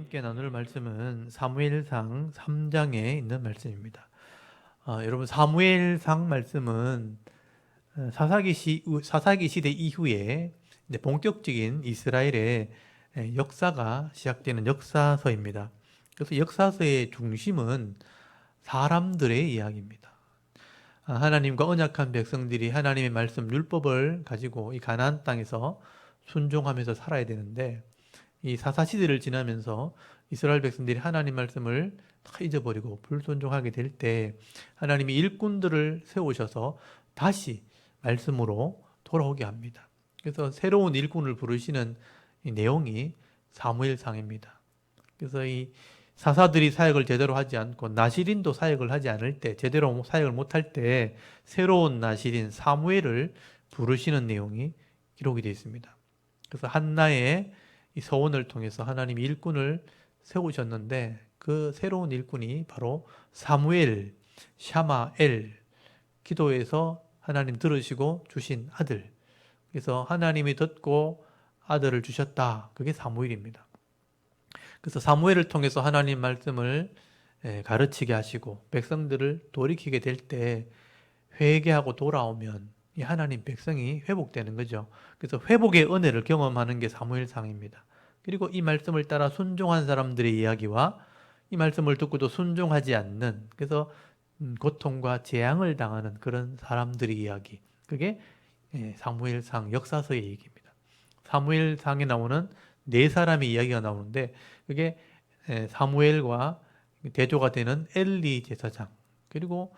함께 나눌 말씀은 사무엘상 3장에 있는 말씀입니다. 여러분 사무엘상 말씀은 사사기 시대 이후에 이제 본격적인 이스라엘의 역사가 시작되는 역사서입니다. 그래서 역사서의 중심은 사람들의 이야기입니다. 하나님과 언약한 백성들이 하나님의 말씀 율법을 가지고 이 가나안 땅에서 순종하면서 살아야 되는데, 이 사사시대를 지나면서 이스라엘 백성들이 하나님 말씀을 다 잊어버리고 불순종하게 될 때 하나님이 일꾼들을 세우셔서 다시 말씀으로 돌아오게 합니다. 그래서 새로운 일꾼을 부르시는 이 내용이 사무엘상입니다. 그래서 이 사사들이 사역을 제대로 하지 않고 나시린도 사역을 하지 않을 때, 제대로 사역을 못할 때 새로운 나시린 사무엘을 부르시는 내용이 기록이 되어 있습니다. 그래서 한나의 이 서원을 통해서 하나님이 일꾼을 세우셨는데, 그 새로운 일꾼이 바로 사무엘, 샤마엘, 기도에서 하나님 들으시고 주신 아들. 그래서 하나님이 듣고 아들을 주셨다. 그게 사무엘입니다. 그래서 사무엘을 통해서 하나님 말씀을 가르치게 하시고 백성들을 돌이키게 될 때 회개하고 돌아오면 이 하나님 백성이 회복되는 거죠. 그래서 회복의 은혜를 경험하는 게 사무엘상입니다. 그리고 이 말씀을 따라 순종한 사람들의 이야기와 이 말씀을 듣고도 순종하지 않는, 그래서 고통과 재앙을 당하는 그런 사람들의 이야기, 그게 사무엘상 역사서의 얘기입니다. 사무엘상에 나오는 네 사람의 이야기가 나오는데, 그게 사무엘과 대조가 되는 엘리 제사장, 그리고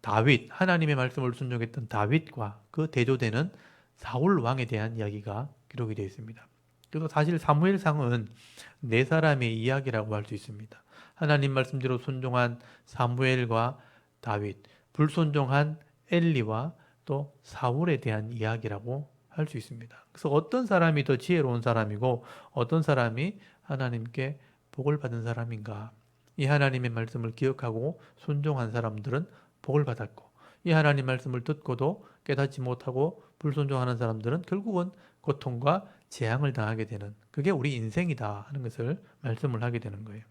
다윗, 하나님의 말씀을 순종했던 다윗과 그 대조되는 사울 왕에 대한 이야기가 기록이 되어 있습니다. 그래서 사실 사무엘상은 네 사람의 이야기라고 할 수 있습니다. 하나님 말씀대로 순종한 사무엘과 다윗, 불순종한 엘리와 또 사울에 대한 이야기라고 할 수 있습니다. 그래서 어떤 사람이 더 지혜로운 사람이고 어떤 사람이 하나님께 복을 받은 사람인가? 이 하나님의 말씀을 기억하고 순종한 사람들은 복을 받았고, 이 하나님 말씀을 듣고도 깨닫지 못하고 불순종하는 사람들은 결국은 고통과 재앙을 당하게 되는, 그게 우리 인생이다 하는 것을 말씀을 하게 되는 거예요.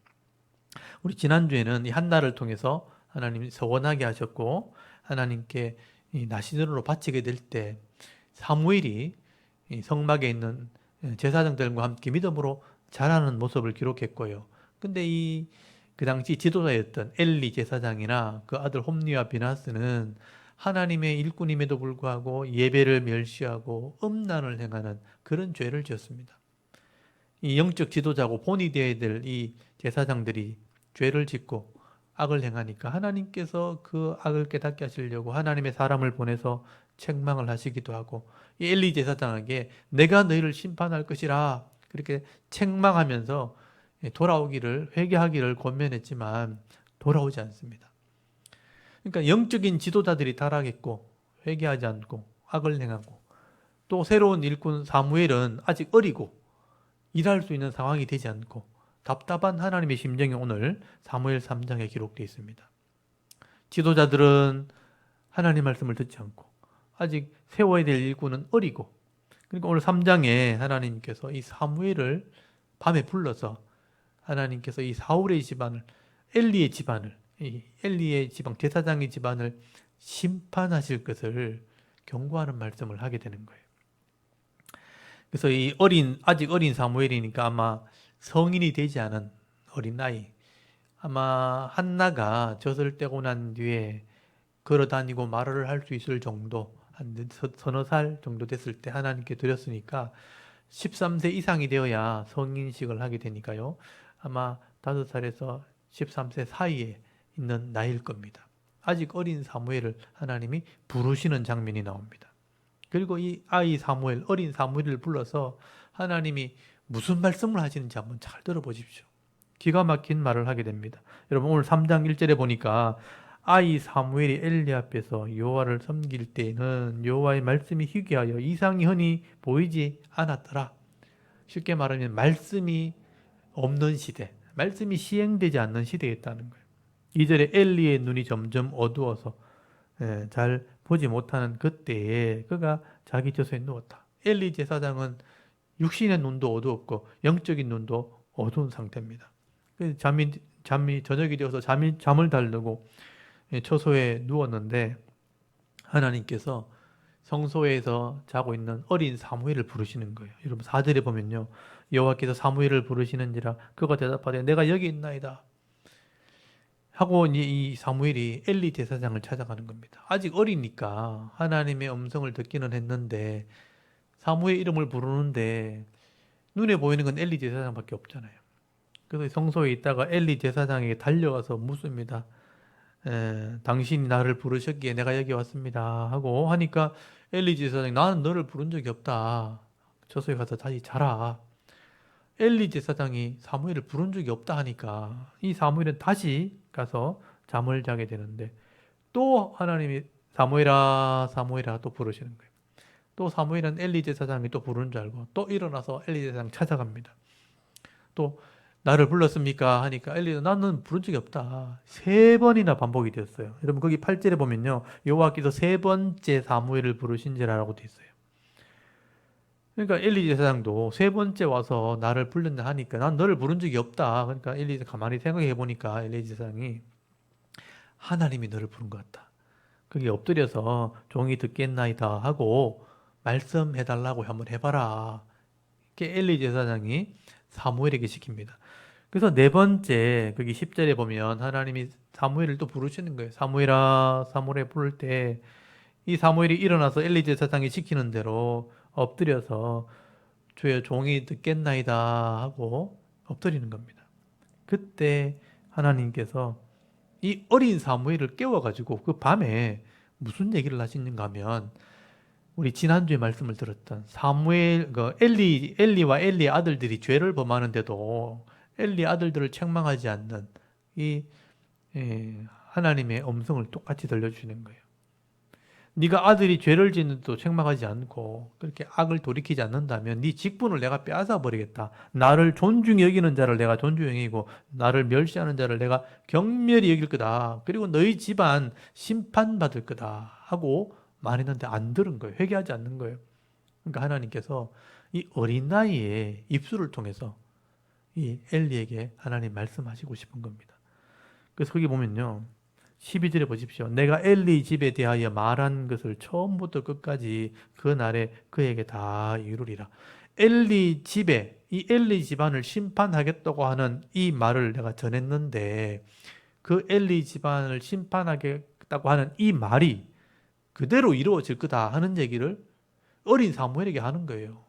우리 지난주에는 이 한나를 통해서 하나님이 서원하게 하셨고 하나님께 이 나시전으로 바치게 될 때 사무엘이 이 성막에 있는 제사장들과 함께 믿음으로 자라는 모습을 기록했고요. 근데 그 당시 지도자였던 엘리 제사장이나 그 아들 홈리와 비나스는 하나님의 일꾼임에도 불구하고 예배를 멸시하고 음란을 행하는 그런 죄를 지었습니다. 이 영적 지도자고 본이 되어야 될 이 제사장들이 죄를 짓고 악을 행하니까 하나님께서 그 악을 깨닫게 하시려고 하나님의 사람을 보내서 책망을 하시기도 하고, 이 엘리 제사장에게 내가 너희를 심판할 것이라 그렇게 책망하면서 돌아오기를, 회개하기를 권면했지만 돌아오지 않습니다. 그러니까 영적인 지도자들이 타락했고 회개하지 않고 악을 행하고, 또 새로운 일꾼 사무엘은 아직 어리고 일할 수 있는 상황이 되지 않고 답답한 하나님의 심정이 오늘 사무엘 3장에 기록되어 있습니다. 지도자들은 하나님 말씀을 듣지 않고 아직 세워야 될 일꾼은 어리고, 그러니까 오늘 3장에 하나님께서 이 사무엘을 밤에 불러서 하나님께서 이 사울의 집안을, 엘리의 집안을, 이 엘리의 집안, 제사장의 집안을 심판하실 것을 경고하는 말씀을 하게 되는 거예요. 그래서 이 아직 어린 사무엘이니까 아마 성인이 되지 않은 어린아이, 아마 한나가 젖을 떼고 난 뒤에 걸어다니고 말을 할 수 있을 정도, 한 서너 살 정도 됐을 때 하나님께 드렸으니까 13세 이상이 되어야 성인식을 하게 되니까요. 아마 5살에서 13세 사이에 있는 나이일 겁니다. 아직 어린 사무엘을 하나님이 부르시는 장면이 나옵니다. 그리고 이 아이 사무엘, 어린 사무엘을 불러서 하나님이 무슨 말씀을 하시는지 한번 잘 들어보십시오. 기가 막힌 말을 하게 됩니다. 여러분 오늘 3장 1절에 보니까 아이 사무엘이 엘리 앞에서 여호와를 섬길 때에는 여호와의 말씀이 희귀하여 이상이 흔히 보이지 않았더라. 쉽게 말하면 말씀이 없는 시대, 말씀이 시행되지 않는 시대였다는 거예요. 2절에 엘리의 눈이 점점 어두워서 잘 보지 못하는 그때에 그가 자기 젖에 누웠다. 엘리 제사장은 육신의 눈도 어두웠고 영적인 눈도 어두운 상태입니다. 그래서 잠이 저녁이 되어서 잠을 달르고 처소에 누웠는데 하나님께서 성소에서 자고 있는 어린 사무엘을 부르시는 거예요. 여러분 4절에 보면요. 여호와께서 사무엘을 부르시는지라 그가 대답하되 내가 여기 있나이다. 하고 이 사무엘이 엘리 제사장을 찾아가는 겁니다. 아직 어리니까 하나님의 음성을 듣기는 했는데 사무엘 이름을 부르는데 눈에 보이는 건 엘리 제사장밖에 없잖아요. 그래서 성소에 있다가 엘리 제사장에게 달려가서 묻습니다. 당신이 나를 부르셨기에 내가 여기 왔습니다. 하고 하니까 엘리 제사장이 나는 너를 부른 적이 없다. 저소에 가서 다시 자라. 엘리 제사장이 사무엘을 부른 적이 없다 하니까 이 사무엘은 다시 가서 잠을 자게 되는데 또 하나님이 사무엘아 사무엘아 또 부르시는 거예요. 또 사무엘은 엘리 제사장이 또 부르는 줄 알고 또 일어나서 엘리 제사장 찾아갑니다. 또 나를 불렀습니까? 하니까 엘리도 나는 부른 적이 없다. 3번이나 반복이 되었어요. 여러분 거기 8절에 보면요. 여호와께서 3번째 사무엘을 부르신지라고 되어 있어요. 그러니까 엘리 제사장도 3번째 와서 나를 불렀냐 하니까 난 너를 부른 적이 없다. 그러니까 엘리 가만히 생각해 보니까 엘리 제사장이 하나님이 너를 부른 것 같다. 그게 엎드려서 종이 듣겠나이다 하고 말씀해 달라고 한번 해봐라. 이렇게 엘리 제사장이 사무엘에게 시킵니다. 그래서 4번째 거기 10절에 보면 하나님이 사무엘을 또 부르시는 거예요. 사무엘아 사무엘에 부를 때 이 사무엘이 일어나서 엘리 제사장이 시키는 대로 엎드려서 주의 종이 듣겠나이다 하고 엎드리는 겁니다. 그때 하나님께서 이 어린 사무엘을 깨워가지고 그 밤에 무슨 얘기를 하시는가 하면 우리 지난주에 말씀을 들었던 사무엘, 엘리와 엘리의 아들들이 죄를 범하는데도 엘리 아들들을 책망하지 않는 이 하나님의 음성을 똑같이 들려주시는 거예요. 네가 아들이 죄를 짓는데도 책망하지 않고 그렇게 악을 돌이키지 않는다면 네 직분을 내가 빼앗아 버리겠다. 나를 존중히 여기는 자를 내가 존중히 여기고 나를 멸시하는 자를 내가 경멸히 여길 거다. 그리고 너희 집안 심판받을 거다 하고 말했는데 안 들은 거예요. 회개하지 않는 거예요. 그러니까 하나님께서 이 어린 나이에 입술을 통해서 이 엘리에게 하나님 말씀하시고 싶은 겁니다. 그래서 거기 보면요. 12절에 보십시오. 내가 엘리 집에 대하여 말한 것을 처음부터 끝까지 그 날에 그에게 다 이루리라. 엘리 집에 이 엘리 집안을 심판하겠다고 하는 이 말을 내가 전했는데 그 엘리 집안을 심판하겠다고 하는 이 말이 그대로 이루어질 거다 하는 얘기를 어린 사무엘에게 하는 거예요.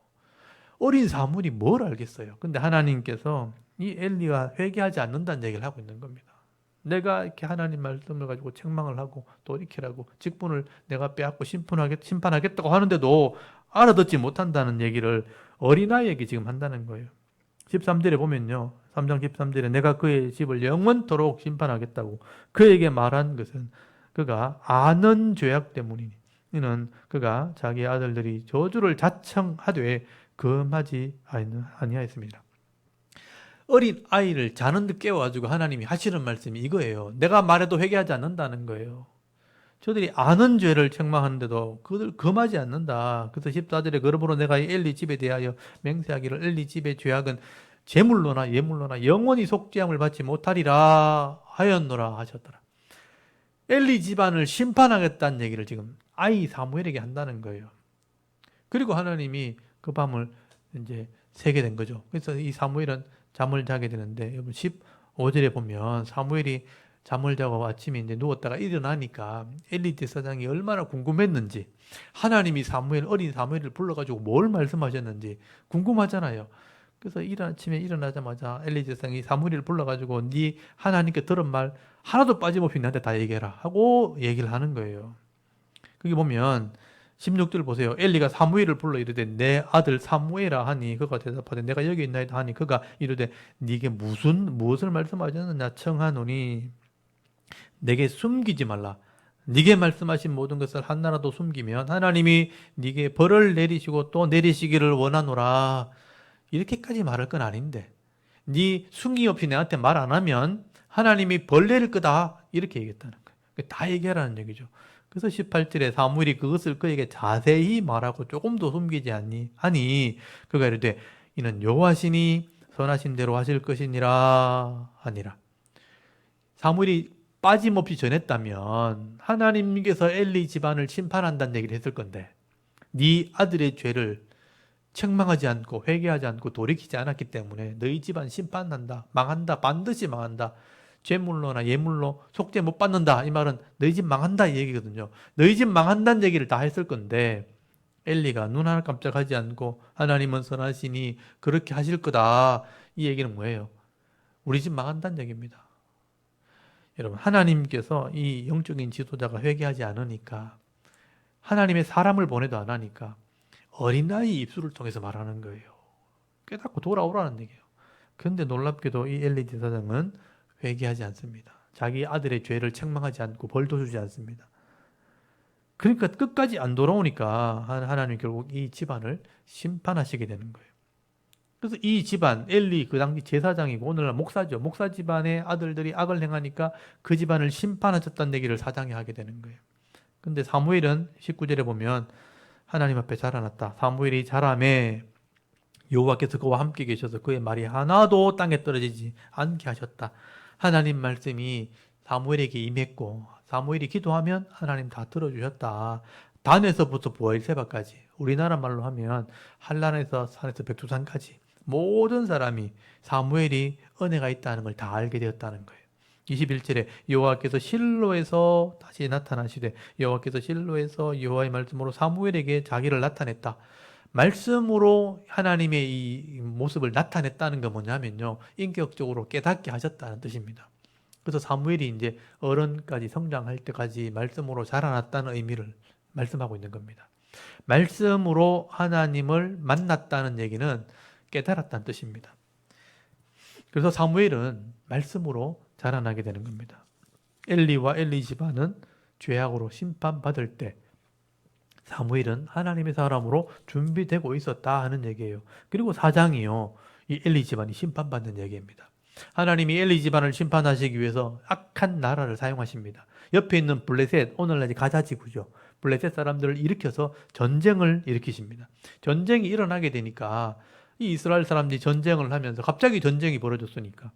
어린 사무엘이 뭘 알겠어요. 근데 하나님께서 이 엘리가 회개하지 않는다는 얘기를 하고 있는 겁니다. 내가 이렇게 하나님 말씀을 가지고 책망을 하고 돌이키라고 직분을 내가 빼앗고 심판하겠다고 하는데도 알아듣지 못한다는 얘기를 어린아이에게 지금 한다는 거예요. 13절에 보면요. 3장 13절에 내가 그의 집을 영원토록 심판하겠다고 그에게 말한 것은 그가 아는 죄악 때문이니 이는 그가 자기 아들들이 저주를 자청하되 금하지 아니하였습니다. 어린 아이를 자는 듯 깨워가지고 하나님이 하시는 말씀이 이거예요. 내가 말해도 회개하지 않는다는 거예요. 저들이 아는 죄를 책망하는데도 그들 금하지 않는다. 그래서 14절에 그러므로 내가 이 엘리 집에 대하여 맹세하기를 엘리 집의 죄악은 제물로나 예물로나 영원히 속죄함을 받지 못하리라 하였노라 하셨더라. 엘리 집안을 심판하겠다는 얘기를 지금 아이 사무엘에게 한다는 거예요. 그리고 하나님이 그 밤을 이제 새게 된 거죠. 그래서 이 사무엘은 잠을 자게 되는데 여러분 15절에 보면 사무엘이 잠을 자고 아침에 이제 누웠다가 일어나니까 엘리 제사장이 얼마나 궁금했는지 하나님이 어린 사무엘을 불러가지고 뭘 말씀하셨는지 궁금하잖아요. 그래서 아침에 일어나자마자 엘리 제사장이 사무엘을 불러가지고 네 하나님께 들은 말 하나도 빠짐없이 나한테 다 얘기해라 하고 얘기를 하는 거예요. 거기 보면 16절 보세요. 엘리가 사무엘을 불러 이르되 내 아들 사무엘아 하니 그가 대답하되 내가 여기 있나이다 하니 그가 이르되 네게 무엇을 말씀하셨느냐 청하노니 내게 숨기지 말라. 네게 말씀하신 모든 것을 하나라도 숨기면 하나님이 네게 벌을 내리시고 또 내리시기를 원하노라. 이렇게까지 말할 건 아닌데 네 숭이 없이 내한테 말 안 하면 하나님이 벌 내릴 거다 이렇게 얘기했다는 거예요. 다 얘기하라는 얘기죠. 그래서 18절에 사무엘이 그것을 그에게 자세히 말하고 조금도 숨기지 않니 하니 그가 이르되 이는 여호와시니 선하신 대로 하실 것이니라 하니라. 사무엘이 빠짐없이 전했다면 하나님께서 엘리 집안을 심판한다는 얘기를 했을 건데, 네 아들의 죄를 책망하지 않고 회개하지 않고 돌이키지 않았기 때문에 너희 집안 심판난다, 망한다, 반드시 망한다, 죄물로나 예물로 속죄 못 받는다, 이 말은 너희 집 망한다 이 얘기거든요. 너희 집 망한다는 얘기를 다 했을 건데 엘리가 눈 하나 깜짝하지 않고 하나님은 선하시니 그렇게 하실 거다, 이 얘기는 뭐예요? 우리 집 망한다는 얘기입니다. 여러분, 하나님께서 이 영적인 지도자가 회개하지 않으니까, 하나님의 사람을 보내도 안 하니까 어린아이 입술을 통해서 말하는 거예요. 깨닫고 돌아오라는 얘기예요. 그런데 놀랍게도 이 엘리 제사장은 회개하지 않습니다. 자기 아들의 죄를 책망하지 않고 벌도 주지 않습니다. 그러니까 끝까지 안 돌아오니까 하나님 결국 이 집안을 심판하시게 되는 거예요. 그래서 이 집안, 엘리 그 당시 제사장이고 오늘날 목사죠. 목사 집안의 아들들이 악을 행하니까 그 집안을 심판하셨다는 얘기를 사장이 하게 되는 거예요. 근데 사무엘은 19절에 보면 하나님 앞에 자라났다. 사무엘이 자라매 여호와께서 그와 함께 계셔서 그의 말이 하나도 땅에 떨어지지 않게 하셨다. 하나님 말씀이 사무엘에게 임했고 사무엘이 기도하면 하나님 다 들어주셨다. 단에서부터 부엘세바까지, 우리나라 말로 하면 한란에서 산에서 백두산까지 모든 사람이 사무엘이 은혜가 있다는 걸 다 알게 되었다는 거예요. 21절에 여호와께서 실로에서 다시 나타나시되 여호와께서 실로에서 여호와의 말씀으로 사무엘에게 자기를 나타냈다. 말씀으로 하나님의 이 모습을 나타냈다는 건 뭐냐면요, 인격적으로 깨닫게 하셨다는 뜻입니다. 그래서 사무엘이 이제 어른까지 성장할 때까지 말씀으로 자라났다는 의미를 말씀하고 있는 겁니다. 말씀으로 하나님을 만났다는 얘기는 깨달았다는 뜻입니다. 그래서 사무엘은 말씀으로 자라나게 되는 겁니다. 엘리와 엘리 집안은 죄악으로 심판받을 때 사무엘은 하나님의 사람으로 준비되고 있었다 하는 얘기예요. 그리고 4장이요, 이 엘리 집안이 심판받는 얘기입니다. 하나님이 엘리 집안을 심판하시기 위해서 악한 나라를 사용하십니다. 옆에 있는 블레셋, 오늘날 가자 지구죠. 블레셋 사람들을 일으켜서 전쟁을 일으키십니다. 전쟁이 일어나게 되니까 이 이스라엘 사람들이 전쟁을 하면서 갑자기 전쟁이 벌어졌으니까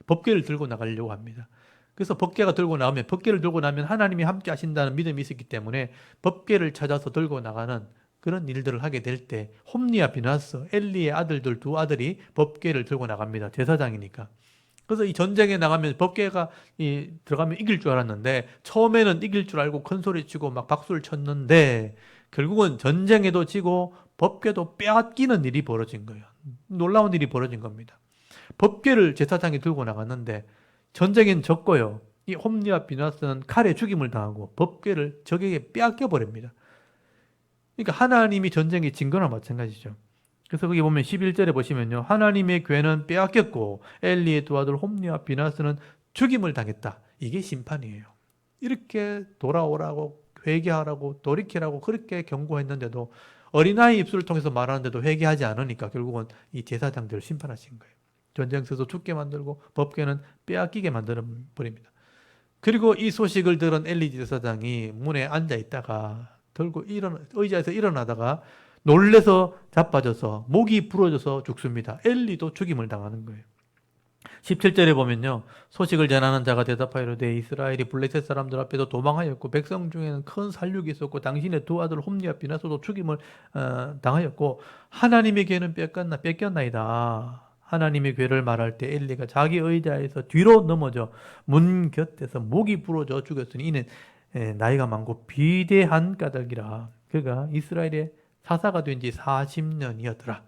법궤를 들고 나가려고 합니다. 그래서 법궤가 들고 나오면, 법궤를 들고 나면 하나님이 함께 하신다는 믿음이 있었기 때문에 법궤를 찾아서 들고 나가는 그런 일들을 하게 될 때 홈리와 비나스, 엘리의 아들들 두 아들이 법궤를 들고 나갑니다. 제사장이니까. 그래서 이 전쟁에 나가면 법궤가 들어가면 이길 줄 알았는데 처음에는 이길 줄 알고 큰 소리 치고 막 박수를 쳤는데 결국은 전쟁에도 지고 법궤도 빼앗기는 일이 벌어진 거예요. 놀라운 일이 벌어진 겁니다. 법궤를 제사장이 들고 나갔는데 전쟁엔 졌고요. 이 홈리와 비나스는 칼에 죽임을 당하고 법궤를 적에게 빼앗겨 버립니다. 그러니까 하나님이 전쟁에 진 거나 마찬가지죠. 그래서 거기 보면 11절에 보시면요, 하나님의 괴는 빼앗겼고 엘리의 두 아들 홈리와 비나스는 죽임을 당했다. 이게 심판이에요. 이렇게 돌아오라고, 회개하라고, 돌이키라고 그렇게 경고했는데도, 어린아이 입술을 통해서 말하는데도 회개하지 않으니까 결국은 이 제사장들을 심판하신 거예요. 전쟁터에서 죽게 만들고 법궤는 빼앗기게 만들어 버립니다. 그리고 이 소식을 들은 엘리 제사장이 문에 앉아 있다가 의자에서 일어나다가 놀래서 자빠져서 목이 부러져서 죽습니다. 엘리도 죽임을 당하는 거예요. 17절에 보면요, 소식을 전하는 자가 대답하이르되 이스라엘이 블레셋 사람들 앞에서 도망하였고 백성 중에는 큰 살육이 있었고 당신의 두 아들 홈리와 비나스도 죽임을 당하였고 하나님의 괴는 뺏겼나이다. 하나님의 괴를 말할 때 엘리가 자기 의자에서 뒤로 넘어져 문 곁에서 목이 부러져 죽었으니 이는 나이가 많고 비대한 까닭이라. 그가 이스라엘의 사사가 된 지 40년이었더라.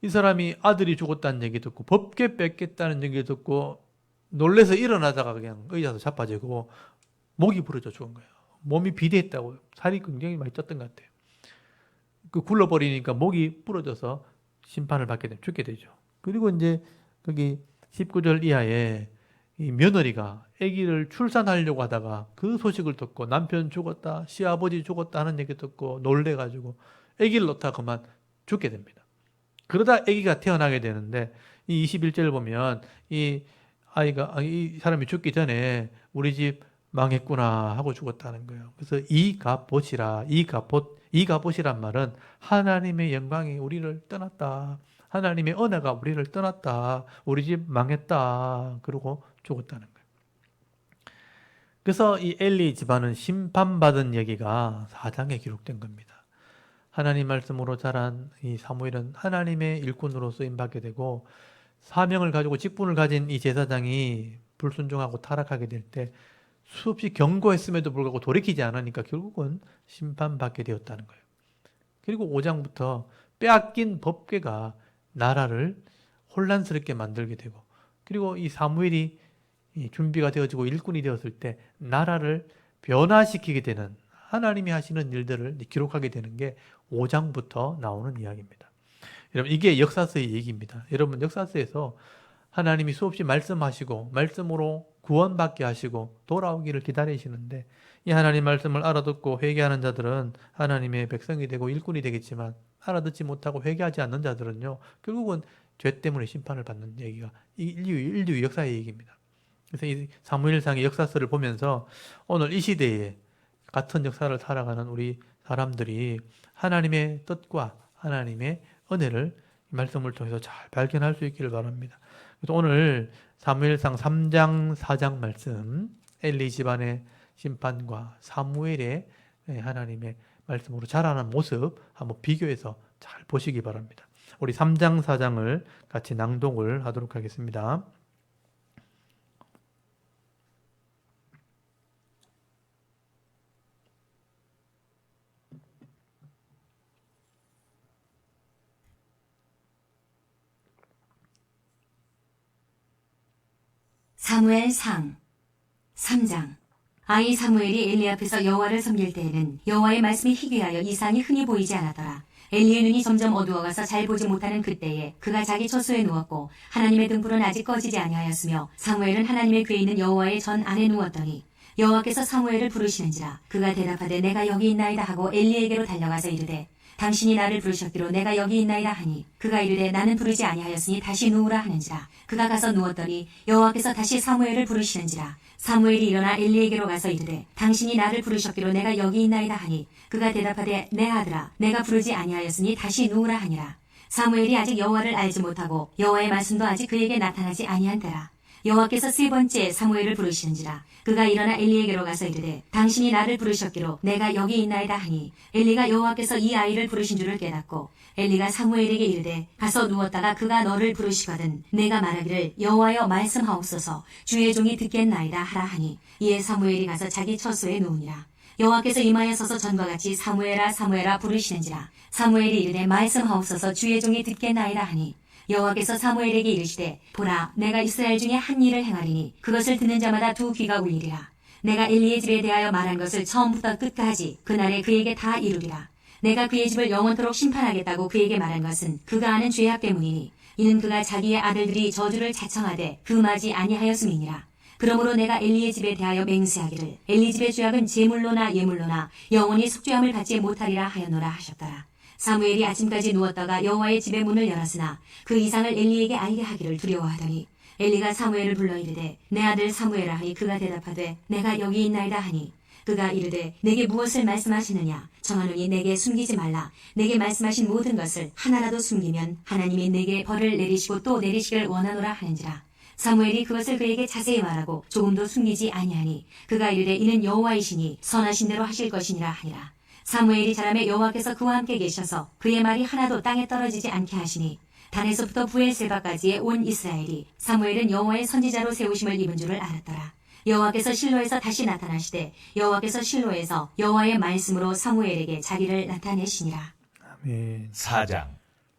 이 사람이 아들이 죽었다는 얘기 듣고 법궤 뺏겠다는 얘기 듣고 놀래서 일어나다가 그냥 의자에서 자빠지고 목이 부러져 죽은 거예요. 몸이 비대했다고, 살이 굉장히 많이 쪘던 것 같아요. 그 굴러버리니까 목이 부러져서 심판을 받게 되면 죽게 되죠. 그리고 이제 거기 19절 이하에 이 며느리가 아기를 출산하려고 하다가 그 소식을 듣고 남편 죽었다, 시아버지 죽었다 하는 얘기 듣고 놀래가지고 아기를 놓다 그만 죽게 됩니다. 그러다 아기가 태어나게 되는데 이 21절을 보면 이 사람이 죽기 전에 우리 집 망했구나 하고 죽었다는 거예요. 그래서 이갑옷이란 말은 하나님의 영광이 우리를 떠났다, 하나님의 은혜가 우리를 떠났다. 우리 집 망했다. 그러고 죽었다는 거예요. 그래서 이 엘리 집안은 심판받은 얘기가 4장에 기록된 겁니다. 하나님 말씀으로 자란 이 사무엘은 하나님의 일꾼으로 쓰임받게 되고 사명을 가지고 직분을 가진 이 제사장이 불순종하고 타락하게 될 때 수없이 경고했음에도 불구하고 돌이키지 않으니까 결국은 심판받게 되었다는 거예요. 그리고 5장부터 빼앗긴 법궤가 나라를 혼란스럽게 만들게 되고, 그리고 이 사무엘이 준비가 되어지고 일꾼이 되었을 때 나라를 변화시키게 되는 하나님이 하시는 일들을 기록하게 되는 게 5장부터 나오는 이야기입니다. 여러분, 이게 역사서의 얘기입니다. 여러분, 역사서에서 하나님이 수없이 말씀하시고 말씀으로 구원받게 하시고 돌아오기를 기다리시는데, 이 하나님 말씀을 알아듣고 회개하는 자들은 하나님의 백성이 되고 일꾼이 되겠지만, 알아듣지 못하고 회개하지 않는 자들은요, 결국은 죄 때문에 심판을 받는 얘기가 인류 역사의 얘기입니다. 그래서 이 사무엘상의 역사서를 보면서 오늘 이 시대에 같은 역사를 살아가는 우리 사람들이 하나님의 뜻과 하나님의 은혜를 이 말씀을 통해서 잘 발견할 수 있기를 바랍니다. 그래서 오늘 사무엘상 3장 4장 말씀, 엘리 집안의 심판과 사무엘의 하나님의 말씀으로 자라는 모습 한번 비교해서 잘 보시기 바랍니다. 우리 3장 4장을 같이 낭독을 하도록 하겠습니다. 사무엘상 3장. 아이 사무엘이 엘리 앞에서 여호와를 섬길 때에는 여호와의 말씀이 희귀하여 이상이 흔히 보이지 않았더라. 엘리의 눈이 점점 어두워가서 잘 보지 못하는 그때에 그가 자기 처소에 누웠고 하나님의 등불은 아직 꺼지지 아니하였으며 사무엘은 하나님의 궤에 있는 여호와의 전 안에 누웠더니 여호와께서 사무엘을 부르시는지라. 그가 대답하되 내가 여기 있나이다 하고 엘리에게로 달려가서 이르되 당신이 나를 부르셨기로 내가 여기 있나이다 하니 그가 이르되 나는 부르지 아니하였으니 다시 누우라 하는지라. 그가 가서 누웠더니 여호와께서 다시 사무엘을 부르시는지라. 사무엘이 일어나 엘리에게로 가서 이르되 당신이 나를 부르셨기로 내가 여기 있나이다 하니 그가 대답하되 내 아들아 내가 부르지 아니하였으니 다시 누우라 하니라. 사무엘이 아직 여호와를 알지 못하고 여호와의 말씀도 아직 그에게 나타나지 아니한 때라. 여호와께서 세 번째 사무엘을 부르시는지라. 그가 일어나 엘리에게로 가서 이르되 당신이 나를 부르셨기로 내가 여기 있나이다 하니 엘리가 여호와께서 이 아이를 부르신 줄을 깨닫고 엘리가 사무엘에게 이르되 가서 누웠다가 그가 너를 부르시거든 내가 말하기를 여호와여 말씀하옵소서 주의 종이 듣겠나이다 하라 하니 이에 사무엘이 가서 자기 처소에 누우니라. 여호와께서 이마에 서서 전과 같이 사무엘아 사무엘아 부르시는지라. 사무엘이 이르되 말씀하옵소서 주의 종이 듣겠나이다 하니 여호와께서 사무엘에게 이르시되 보라 내가 이스라엘 중에 한 일을 행하리니 그것을 듣는 자마다 두 귀가 울리리라. 내가 엘리의 집에 대하여 말한 것을 처음부터 끝까지 그날에 그에게 다 이루리라. 내가 그의 집을 영원토록 심판하겠다고 그에게 말한 것은 그가 아는 죄악 때문이니 이는 그가 자기의 아들들이 저주를 자청하되 금하지 아니하였음이니라. 그러므로 내가 엘리의 집에 대하여 맹세하기를 엘리 집의 죄악은 제물로나 예물로나 영원히 속죄함을 받지 못하리라 하였노라 하셨더라. 사무엘이 아침까지 누웠다가 여호와의 집의 문을 열었으나 그 이상을 엘리에게 알게 하기를 두려워하더니 엘리가 사무엘을 불러 이르되 내 아들 사무엘아 하니 그가 대답하되 내가 여기 있나이다 하니 그가 이르되 내게 무엇을 말씀하시느냐 정하노니 내게 숨기지 말라. 내게 말씀하신 모든 것을 하나라도 숨기면 하나님이 내게 벌을 내리시고 또 내리시기를 원하노라 하는지라. 사무엘이 그것을 그에게 자세히 말하고 조금도 숨기지 아니하니 그가 이르되 이는 여호와이시니 선하신 대로 하실 것이니라 하니라. 사무엘이 자라매 여호와께서 그와 함께 계셔서 그의 말이 하나도 땅에 떨어지지 않게 하시니 단에서부터 부엘세바까지의 온 이스라엘이 사무엘은 여호와의 선지자로 세우심을 입은 줄을 알았더라. 여호와께서 실로에서 다시 나타나시되 여호와께서 실로에서 여호와의 말씀으로 사무엘에게 자기를 나타내시니라. 아멘. 4장.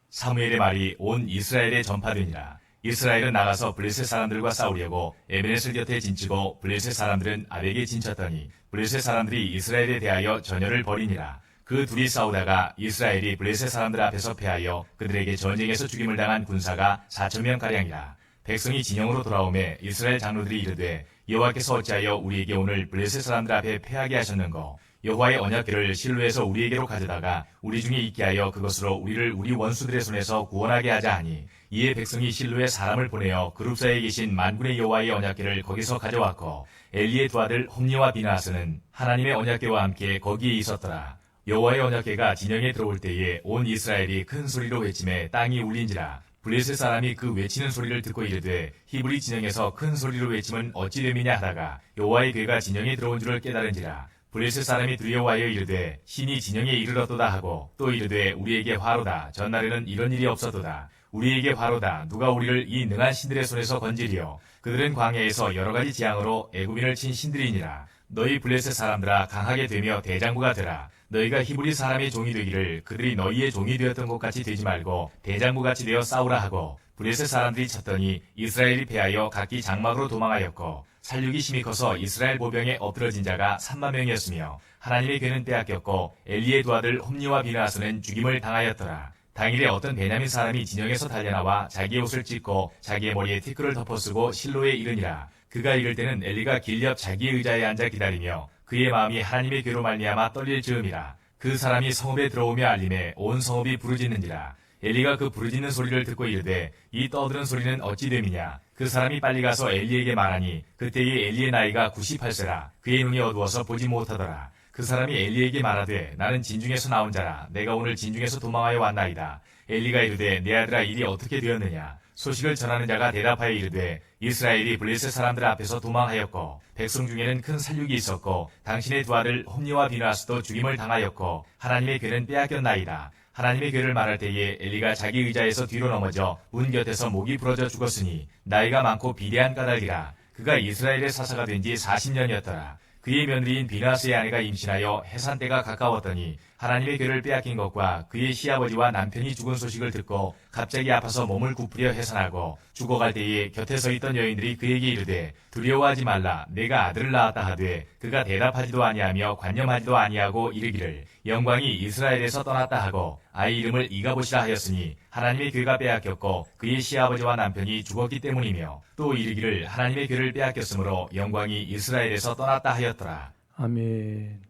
사무엘의 말이 온 이스라엘에 전파되니라. 이스라엘은 나가서 블레셋 사람들과 싸우려고 에베네슬 곁에 진치고 블레셋 사람들은 아벡에 진쳤더니 블레셋 사람들이 이스라엘에 대하여 전열을 벌이니라. 그 둘이 싸우다가 이스라엘이 블레셋 사람들 앞에서 패하여 그들에게 전쟁에서 죽임을 당한 군사가 4,000명가량이라. 백성이 진영으로 돌아오매 이스라엘 장로들이 이르되 여호와께서 어찌하여 우리에게 오늘 블레셋 사람들 앞에 패하게 하셨는고 여호와의 언약궤를 실로에서 우리에게로 가져다가 우리 중에 있게 하여 그것으로 우리를 우리 원수들의 손에서 구원하게 하자 하니 이에 백성이 실로에 사람을 보내어 그룹사에 계신 만군의 여호와의 언약궤를 거기서 가져왔고 엘리의 두 아들 홈니와 비나하스는 하나님의 언약궤와 함께 거기에 있었더라. 여호와의 언약궤가 진영에 들어올 때에 온 이스라엘이 큰 소리로 외치매 땅이 울린지라. 블레셋 사람이 그 외치는 소리를 듣고 이르되 히브리 진영에서 큰 소리로 외침은 어찌 됨이냐 하다가 여호와의 궤가 진영에 들어온 줄을 깨달은지라. 블레셋 사람이 두려워하여 이르되 신이 진영에 이르렀도다 하고 또 이르되 우리에게 화로다. 전날에는 이런 일이 없었도다. 우리에게 화로다. 누가 우리를 이 능한 신들의 손에서 건지리요. 그들은 광야에서 여러 가지 재앙으로 애굽인을 친 신들이니라. 너희 블레셋 사람들아 강하게 되며 대장부가 되라. 너희가 히브리 사람의 종이 되기를 그들이 너희의 종이 되었던 것 같이 되지 말고 대장부같이 되어 싸우라 하고 블레셋 사람들이 쳤더니 이스라엘이 패하여 각기 장막으로 도망하였고 살육이 심히 커서 이스라엘 보병에 엎드러진 자가 3만 명이었으며 하나님의 궤는 빼앗겼고 엘리의 두 아들 홈니와 비나하스는 죽임을 당하였더라. 당일에 어떤 베냐민 사람이 진영에서 달려나와 자기의 옷을 찢고 자기의 머리에 티끌을 덮어쓰고 실로에 이르니라. 그가 이를 때는 엘리가 길 옆 자기의 의자에 앉아 기다리며 그의 마음이 하나님의 궤로 말미암아 떨릴 즈음이라. 그 사람이 성읍에 들어오며 알림에 온 성읍이 부르짖는지라. 엘리가 그 부르짖는 소리를 듣고 이르되 이 떠드는 소리는 어찌 됨이냐. 그 사람이 빨리 가서 엘리에게 말하니 그때에 엘리의 나이가 98세라. 그의 눈이 어두워서 보지 못하더라. 그 사람이 엘리에게 말하되 나는 진중에서 나온 자라. 내가 오늘 진중에서 도망하여 왔나이다. 엘리가 이르되 내 아들아 일이 어떻게 되었느냐. 소식을 전하는 자가 대답하여 이르되 이스라엘이 블레셋 사람들 앞에서 도망하였고 백성 중에는 큰 살육이 있었고 당신의 두 아들 홈니와 비나스도 죽임을 당하였고 하나님의 궤는 빼앗겼나이다. 하나님의 궤를 말할 때에 엘리가 자기 의자에서 뒤로 넘어져 문 곁에서 목이 부러져 죽었으니 나이가 많고 비대한 까닭이라. 그가 이스라엘의 사사가 된 지 40년이었더라. 그의 며느리인 비나스의 아내가 임신하여 해산 때가 가까웠더니 하나님의 궤를 빼앗긴 것과 그의 시아버지와 남편이 죽은 소식을 듣고 갑자기 아파서 몸을 굽으려 해산하고 죽어갈 때에 곁에 서 있던 여인들이 그에게 이르되 두려워하지 말라. 내가 아들을 낳았다 하되 그가 대답하지도 아니하며 관념하지도 아니하고 이르기를 영광이 이스라엘에서 떠났다 하고 아이 이름을 이가봇이라 하였으니 하나님의 궤가 빼앗겼고 그의 시아버지와 남편이 죽었기 때문이며 또 이르기를 하나님의 궤를 빼앗겼으므로 영광이 이스라엘에서 떠났다 하였더라. 아멘.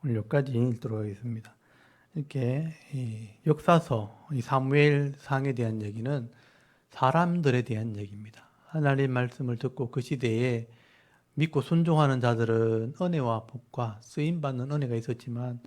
오늘 여기까지 읽도록 하겠습니다. 이렇게 이 역사서 이 사무엘상에 대한 얘기는 사람들에 대한 얘기입니다. 하나님 말씀을 듣고 그 시대에 믿고 순종하는 자들은 은혜와 복과 쓰임받는 은혜가 있었지만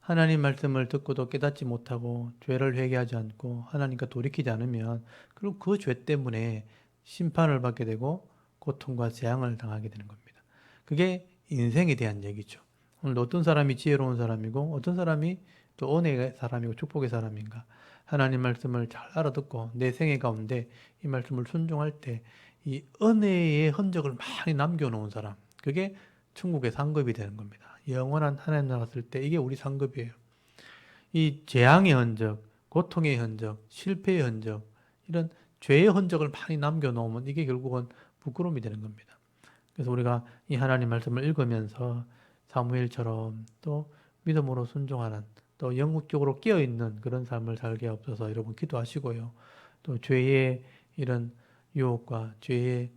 하나님 말씀을 듣고도 깨닫지 못하고 죄를 회개하지 않고 하나님과 돌이키지 않으면 그리고 그 죄 때문에 심판을 받게 되고 고통과 재앙을 당하게 되는 겁니다. 그게 인생에 대한 얘기죠. 오늘 어떤 사람이 지혜로운 사람이고 어떤 사람이 또 은혜의 사람이고 축복의 사람인가. 하나님 말씀을 잘 알아듣고 내 생애 가운데 이 말씀을 순종할 때 이 은혜의 흔적을 많이 남겨놓은 사람, 그게 천국의 상급이 되는 겁니다. 영원한 하나님 나라 갔을 때 이게 우리 상급이에요. 이 재앙의 흔적, 고통의 흔적, 실패의 흔적, 이런 죄의 흔적을 많이 남겨놓으면 이게 결국은 부끄러움이 되는 겁니다. 그래서 우리가 이 하나님 말씀을 읽으면서 사무엘처럼 또 믿음으로 순종하는, 또 영국적으로 깨어있는 그런 삶을 살게 없어서 여러분 기도하시고요. 또 죄의 이런 유혹과 죄의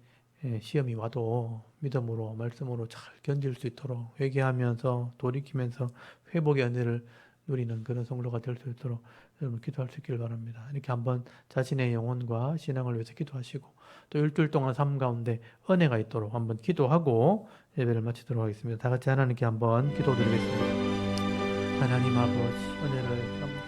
시험이 와도 믿음으로 말씀으로 잘 견딜 수 있도록 회개하면서 돌이키면서 회복의 은혜를 누리는 그런 성도가 될 수 있도록 여러분 기도할 수 있기를 바랍니다. 이렇게 한번 자신의 영혼과 신앙을 위해서 기도하시고 또 일주일 동안 삶 가운데 은혜가 있도록 한번 기도하고 예배를 마치도록 하겠습니다. 다 같이 하나님께 한번 기도드리겠습니다. 하나님 아버지, 은혜를